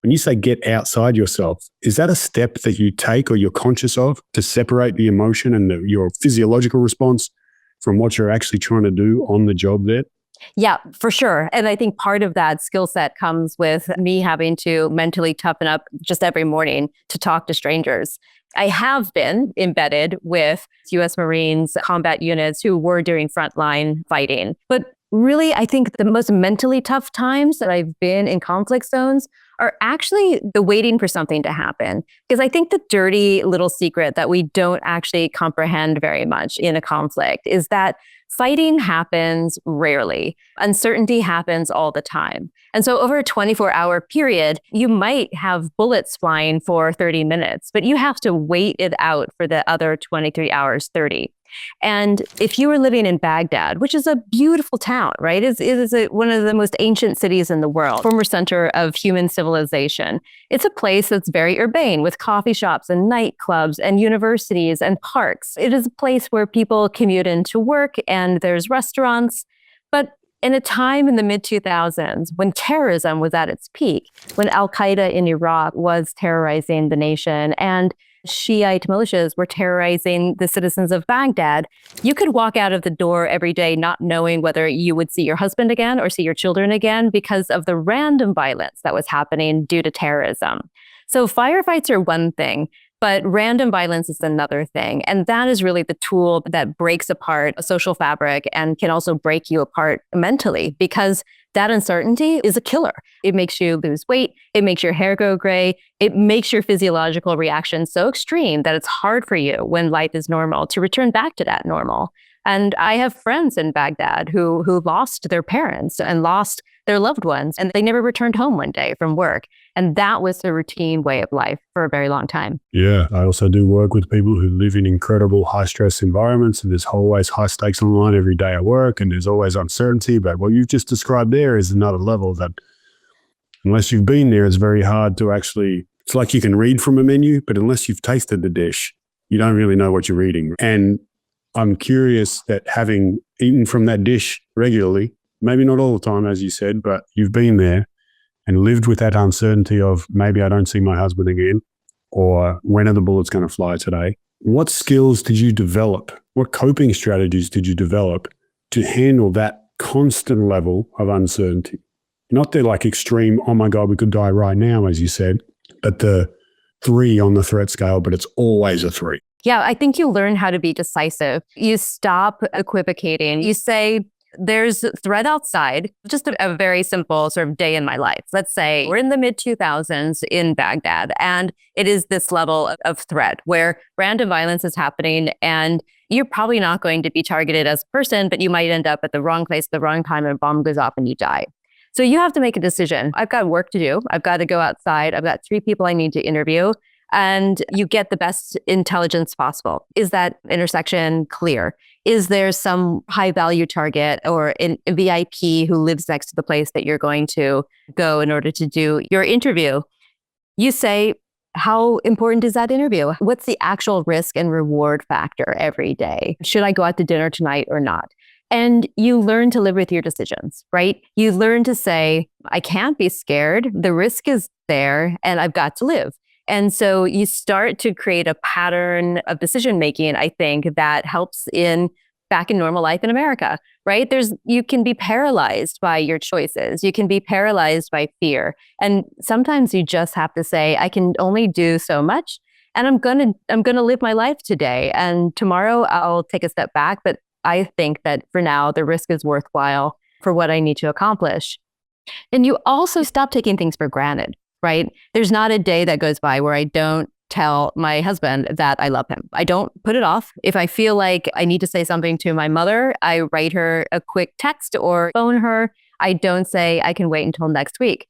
When you say get outside yourself, is that a step that you take or you're conscious of to separate the emotion and your physiological response from what you're actually trying to do on the job there? Yeah, for sure. And I think part of that skill set comes with me having to mentally toughen up just every morning to talk to strangers. I have been embedded with US Marines combat units who were doing frontline fighting. But really, I think the most mentally tough times that I've been in conflict zones are actually the waiting for something to happen. Because I think the dirty little secret that we don't actually comprehend very much in a conflict is that fighting happens rarely. Uncertainty happens all the time. And so over a 24-hour period, you might have bullets flying for 30 minutes, but you have to wait it out for the other 23 hours, 30. And if you were living in Baghdad, which is a beautiful town, right? It is one of the most ancient cities in the world, former center of human civilization. It's a place that's very urbane with coffee shops and nightclubs and universities and parks. It is a place where people commute into work and there's restaurants. But in a time in the mid-2000s, when terrorism was at its peak, when al-Qaeda in Iraq was terrorizing the nation and Shiite militias were terrorizing the citizens of Baghdad, you could walk out of the door every day not knowing whether you would see your husband again or see your children again because of the random violence that was happening due to terrorism. So firefights are one thing, but random violence is another thing. And that is really the tool that breaks apart a social fabric and can also break you apart mentally, because that uncertainty is a killer. It makes you lose weight. It makes your hair go gray. It makes your physiological reaction so extreme that it's hard for you when life is normal to return back to that normal. And I have friends in Baghdad who lost their parents and lost their loved ones, and they never returned home one day from work. And that was the routine way of life for a very long time. Yeah, I also do work with people who live in incredible high-stress environments, and there's always high stakes on the line every day at work, and there's always uncertainty. But what you've just described there is another level that, unless you've been there, it's very hard to actually, it's like you can read from a menu, but unless you've tasted the dish, you don't really know what you're reading. And I'm curious that having eaten from that dish regularly, maybe not all the time, as you said, but you've been there and lived with that uncertainty of maybe I don't see my husband again, or when are the bullets going to fly today? What skills did you develop? What coping strategies did you develop to handle that constant level of uncertainty? Not the like extreme, oh my God, we could die right now, as you said, but the 3 on the threat scale, but it's always a 3. Yeah, I think you learn how to be decisive. You stop equivocating. You say, there's threat outside, just a very simple sort of day in my life. Let's say we're in the mid-2000s in Baghdad, and it is this level of threat where random violence is happening, and you're probably not going to be targeted as a person, but you might end up at the wrong place at the wrong time, and a bomb goes off and you die. So you have to make a decision. I've got work to do. I've got to go outside. I've got 3 people I need to interview. And you get the best intelligence possible. Is that intersection clear? Is there some high value target or a VIP who lives next to the place that you're going to go in order to do your interview? You say, how important is that interview? What's the actual risk and reward factor every day? Should I go out to dinner tonight or not? And you learn to live with your decisions, right? You learn to say, I can't be scared. The risk is there and I've got to live. And so you start to create a pattern of decision-making, I think, that helps back in normal life in America, right? You can be paralyzed by your choices. You can be paralyzed by fear. And sometimes you just have to say, I can only do so much, and I'm gonna live my life today. And tomorrow I'll take a step back, but I think that for now, the risk is worthwhile for what I need to accomplish. And you also stop taking things for granted. Right? There's not a day that goes by where I don't tell my husband that I love him. I don't put it off. If I feel like I need to say something to my mother, I write her a quick text or phone her. I don't say I can wait until next week.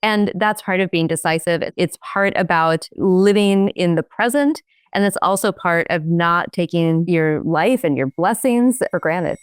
And that's part of being decisive. It's part about living in the present. And it's also part of not taking your life and your blessings for granted.